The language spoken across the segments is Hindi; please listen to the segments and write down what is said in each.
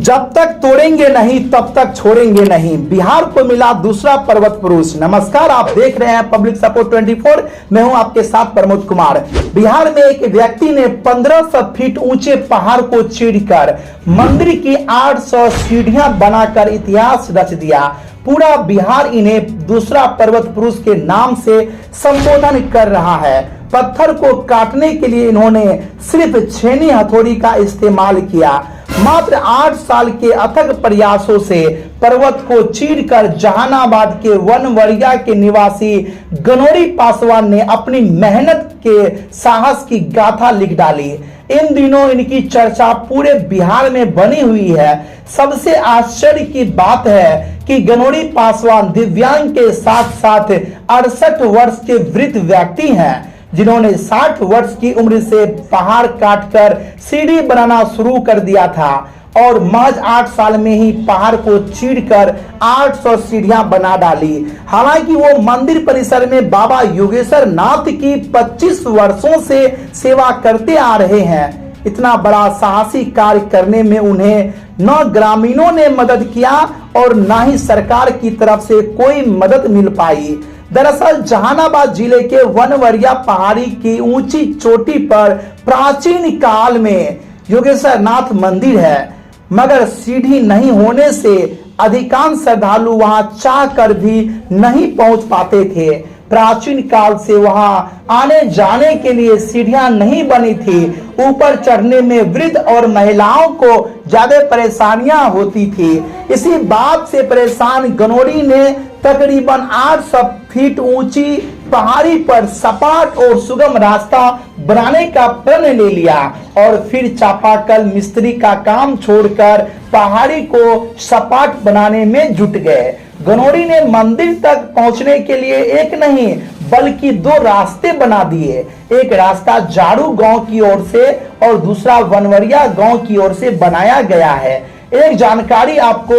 जब तक तोड़ेंगे नहीं तब तक छोड़ेंगे नहीं, बिहार को मिला दूसरा पर्वत पुरुष। नमस्कार, आप देख रहे हैं पब्लिक सपोर्ट 24। मैं हूं आपके साथ प्रमोद कुमार। बिहार में एक व्यक्ति ने 1500 फीट ऊंचे पहाड़ को चीरकर मंदिर की 800 सीढ़ियां बनाकर इतिहास रच दिया। पूरा बिहार इन्हें दूसरा पर्वत पुरुष के नाम से संबोधन कर रहा है। पत्थर को काटने के लिए इन्होंने सिर्फ छेनी हथौड़ी का इस्तेमाल किया। मात्र 8 साल के अथक प्रयासों से पर्वत को चीरकर जहानाबाद के वनवरिया के निवासी गनोरी पासवान ने अपनी मेहनत के साहस की गाथा लिख डाली। इन दिनों इनकी चर्चा पूरे बिहार में बनी हुई है। सबसे आश्चर्य की बात है कि गनोरी पासवान दिव्यांग के साथ साथ 68 वर्ष के वृद्ध व्यक्ति हैं, जिन्होंने 60 वर्ष की उम्र से पहाड़ काटकर सीढ़ी बनाना शुरू कर दिया था और महज 8 साल में ही पहाड़ को चीरकर 800 सीढ़ियां बना डाली। हालांकि वो मंदिर परिसर में बाबा योगेश्वर नाथ की 25 वर्षों से सेवा करते आ रहे हैं। इतना बड़ा साहसी कार्य करने में उन्हें न ग्रामीणों ने मदद किया और न ही सरकार की तरफ से कोई मदद मिल पाई। दरअसल जहानाबाद जिले के वनवरिया पहाड़ी की ऊंची चोटी पर प्राचीन काल में योगेश्वर नाथ मंदिर है, मगर सीढ़ी नहीं होने से अधिकांश श्रद्धालु वहां चाह कर भी नहीं पहुंच पाते थे। प्राचीन काल से वहां आने जाने के लिए सीढ़ियां नहीं बनी थी। ऊपर चढ़ने में वृद्ध और महिलाओं को ज्यादा परेशानियां होती थी। इसी बात से परेशान गनोरी ने तकरीबन 800 फीट ऊंची पहाड़ी पर सपाट और सुगम रास्ता बनाने का प्रण ले लिया और फिर चापाकल मिस्त्री का काम छोड़कर पहाड़ी को सपाट बनाने में जुट गए। गनोरी ने मंदिर तक पहुंचने के लिए एक नहीं बल्कि 2 रास्ते बना दिए। एक रास्ता जाड़ू गांव की ओर से और दूसरा वनवरिया गांव की ओर से बनाया गया है। एक जानकारी आपको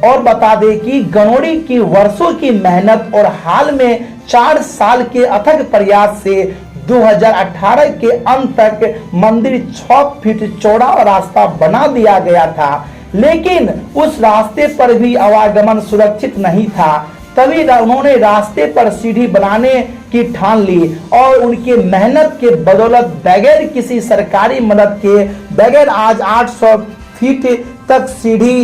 और बता दें कि गनोरी की वर्षों की मेहनत और हाल में 4 साल के अथक प्रयास से 2018 के अंत तक मंदिर 6 फीट चौड़ा रास्ता बना दिया गया था, लेकिन उस रास्ते पर भी आवागमन सुरक्षित नहीं था। तभी उन्होंने रास्ते पर सीढ़ी बनाने की ठान ली और उनके मेहनत के बदौलत बगैर किसी सरकारी मदद के बगैर आज 800 फीट तक सीढ़ी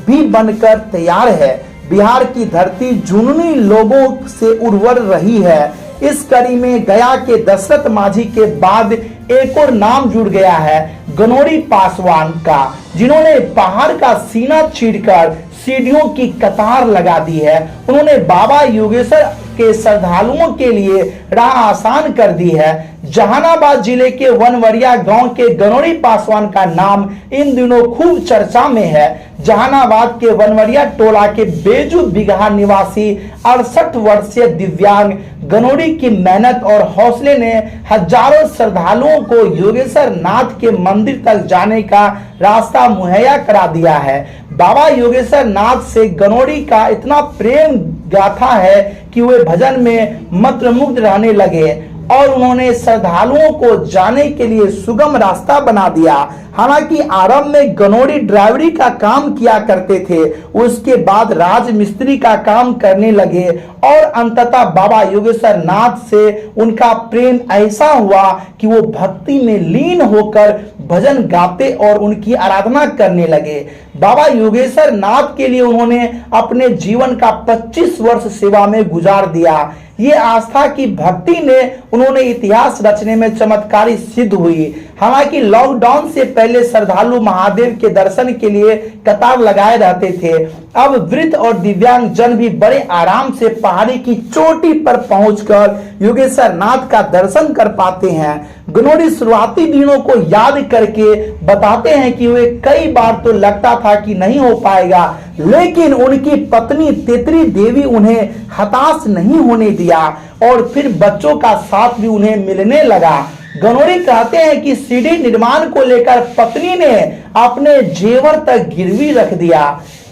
भी बनकर तैयार है। बिहार की धरती जुनूनी लोगों से उर्वर रही है। इस कड़ी में गया के दशरथ माझी के बाद एक और नाम जुड़ गया है, गनोरी पासवान का, जिन्होंने पहाड़ का सीना चीरकर सीढ़ियों की कतार लगा दी है। उन्होंने बाबा योगेश्वर के श्रद्धालुओं के लिए राह आसान कर दी है। जहानाबाद जिले के वनवरिया गांव के गनोरी पासवान का नाम इन दिनों खूब चर्चा में है। जहानाबाद के वनवरिया टोला के बेजू बिगहा निवासी 68 वर्षीय दिव्यांग गनोरी की मेहनत और हौसले ने हजारों श्रद्धालुओं को योगेश्वर नाथ के मंदिर तक जाने का रास्ता मुहैया करा दिया है। बाबा योगेश्वर नाथ से गनोरी का इतना प्रेम गाथा है कि वे भजन में मंत्रमुग्ध रहने लगे और उन्होंने श्रद्धालुओं को जाने के लिए सुगम रास्ता बना दिया। हालांकि आरंभ में गनोरी ड्राइवरी का काम किया करते थे, उसके बाद राज मिस्त्री का काम करने लगे और अंततः बाबा योगेश्वर नाथ से उनका प्रेम ऐसा हुआ कि वो भक्ति में लीन होकर भजन गाते और उनकी आराधना करने लगे। बाबा योगेश्वर नाथ के लिए उन्होंने अपने जीवन का 25 वर्ष सेवा में गुजार दिया। ये आस्था की भक्ति ने उन्होंने इतिहास रचने में चमत्कारी सिद्ध हुई। हालांकि लॉकडाउन से पहले श्रद्धालु महादेव के दर्शन के लिए कतार लगाए रहते थे। अब वृद्ध और दिव्यांग जन भी बड़े आराम से पहाड़ी की चोटी पर पहुंचकर योगेश्वर नाथ का दर्शन कर पाते हैं। गनोरी शुरुआती दिनों को याद करके बताते हैं कि वे कई बार तो लगता था कि नहीं हो पाएगा, लेकिन उनकी पत्नी तेतरी देवी उन्हें हताश नहीं होने दिया और फिर बच्चों का साथ भी उन्हें मिलने लगा। गनोरी कहते हैं कि सीढ़ी निर्माण को लेकर पत्नी ने अपने जेवर तक गिरवी रख दिया।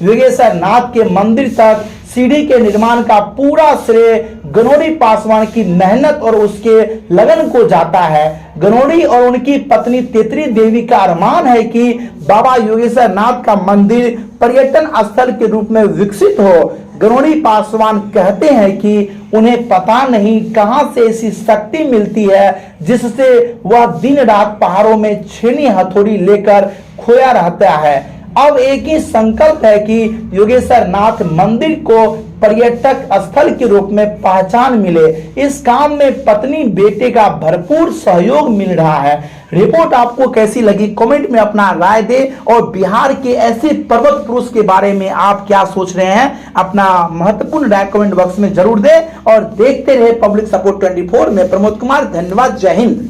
योगेश्वर नाथ के मंदिर तक सीढ़ी के निर्माण का पूरा श्रेय गनौरी पासवान की मेहनत और उसके लगन को जाता है। गनौरी और उनकी पत्नी तेतरी देवी का अरमान है कि बाबा योगेश्वर नाथ का मंदिर पर्यटन स्थल के रूप में विकसित हो। गनौरी पासवान कहते हैं कि उन्हें पता नहीं कहां से ऐसी शक्ति मिलती है जिससे वह दिन रात पहाड़ों में छेनी हथौड़ी लेकर खोया रहता है। अब एक ही संकल्प है कि योगेश्वर नाथ मंदिर को पर्यटक स्थल के रूप में पहचान मिले। इस काम में पत्नी बेटे का भरपूर सहयोग मिल रहा है। रिपोर्ट आपको कैसी लगी कमेंट में अपना राय दे, और बिहार के ऐसे पर्वत पुरुष के बारे में आप क्या सोच रहे हैं अपना महत्वपूर्ण राय कमेंट बॉक्स में जरूर दे। और देखते रहे पब्लिक सपोर्ट 24 में प्रमोद कुमार। धन्यवाद। जय हिंद।